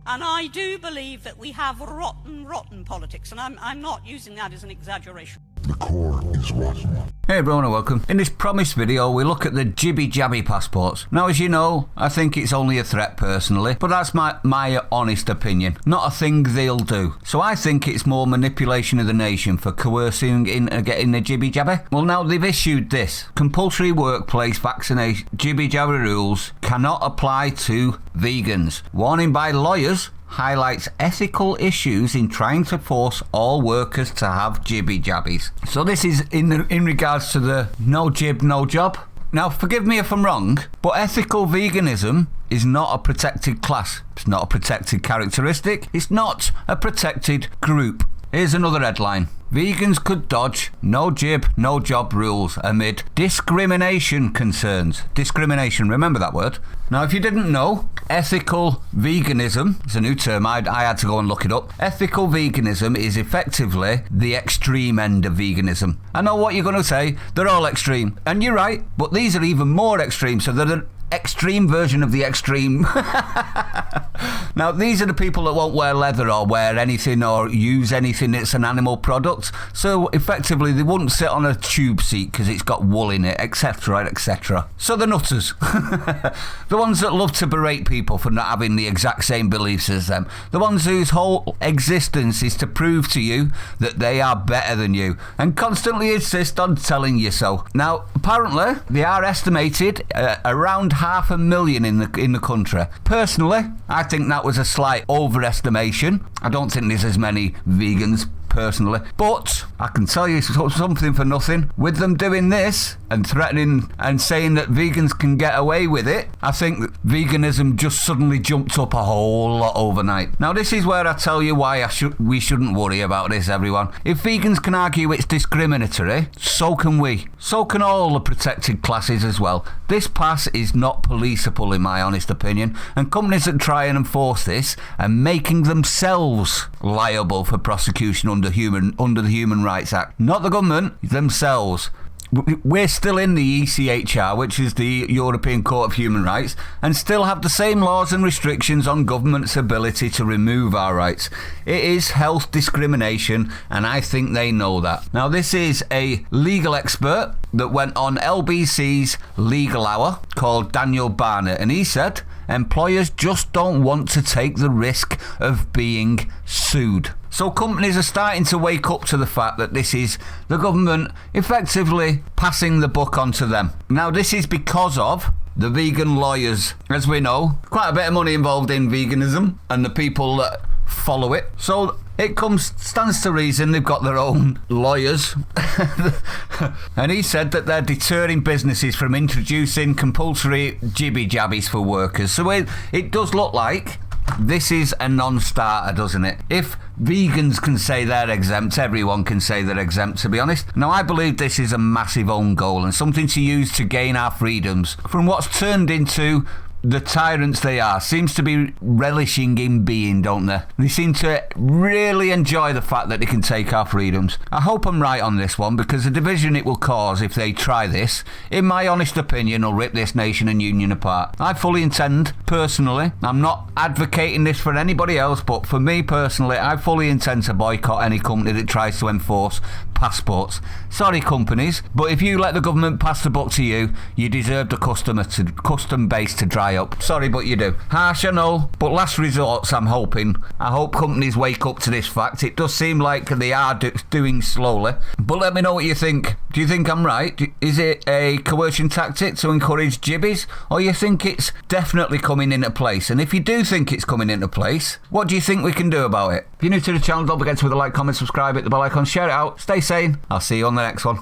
And I do believe that we have rotten politics, and I'm not using that as an exaggeration. The core is rotten. Hey everyone and welcome. In this promised video we look at the jibby-jabby passports. Now as you know, I think it's only a threat personally, but that's my honest opinion. Not a thing they'll do. So I think it's more manipulation of the nation for coercing into getting the jibby-jabby. Well now they've issued this. Compulsory workplace vaccination jibby-jabby rules cannot apply to vegans. Warning by lawyers highlights ethical issues in trying to force all workers to have jibby-jabbies. So this is in regards to the no jib, no job. Now forgive me if I'm wrong, but ethical veganism is not a protected class. It's not a protected characteristic. It's not a protected group. Here's another headline. Vegans could dodge no jib, no job rules amid discrimination concerns. Discrimination, remember that word. Now, if you didn't know, ethical veganism, it's a new term, I had to go and look it up. Ethical veganism is effectively the extreme end of veganism. I know what you're going to say, they're all extreme. And you're right, but these are even more extreme, so they're the extreme version of the extreme. Now these are the people that won't wear leather or wear anything or use anything that's an animal product, so effectively they wouldn't sit on a tube seat because it's got wool in it, etc, etc. So the nutters, the ones that love to berate people for not having the exact same beliefs as them, the ones whose whole existence is to prove to you that they are better than you and constantly insist on telling you so. Now apparently they are estimated around 500,000 in the country. Personally, I think that was a slight overestimation. I don't think there's as many vegans personally, but I can tell you something for nothing. With them doing this and threatening and saying that vegans can get away with it, I think that veganism just suddenly jumped up a whole lot overnight. Now this is where I tell you why we shouldn't worry about this, everyone. If vegans can argue it's discriminatory, so can we. So can all the protected classes as well. This pass is not policeable in my honest opinion, and companies that try and enforce this are making themselves liable for prosecution under the Human Rights Act. Not the government, themselves. We're still in the ECHR, which is the European Court of Human Rights, and still have the same laws and restrictions on government's ability to remove our rights. It is health discrimination, and I think they know that. Now, this is a legal expert that went on LBC's Legal Hour called Daniel Barnett, and he said employers just don't want to take the risk of being sued. So companies are starting to wake up to the fact that this is the government effectively passing the buck onto them. Now this is because of the vegan lawyers. As we know, quite a bit of money involved in veganism and the people that follow it. So it stands to reason they've got their own lawyers. And he said that they're deterring businesses from introducing compulsory jibby-jabbies for workers. So it does look like this is a non-starter, doesn't it? If vegans can say they're exempt, everyone can say they're exempt, to be honest. Now, I believe this is a massive own goal and something to use to gain our freedoms from what's turned into the tyrants they are. Seems to be relishing in being, don't they? They seem to really enjoy the fact that they can take our freedoms. I hope I'm right on this one, because the division it will cause if they try this, in my honest opinion, will rip this nation and union apart. I fully intend, personally, I'm not advocating this for anybody else, but for me personally, I fully intend to boycott any company that tries to enforce passports. Sorry companies, but if you let the government pass the buck to you, you deserve the custom base to dry up. Sorry, but you do. Harsh, I know, but last resorts, I'm hoping. I hope companies wake up to this fact. It does seem like they are doing slowly, but let me know what you think. Do you think I'm right? Is it a coercion tactic to encourage jibbies, or you think it's definitely coming into place? And if you do think it's coming into place, what do you think we can do about it? If you're new to the channel, don't forget to hit the like, comment, subscribe, hit the bell icon, share it out, stay sane. I'll see you on the next one.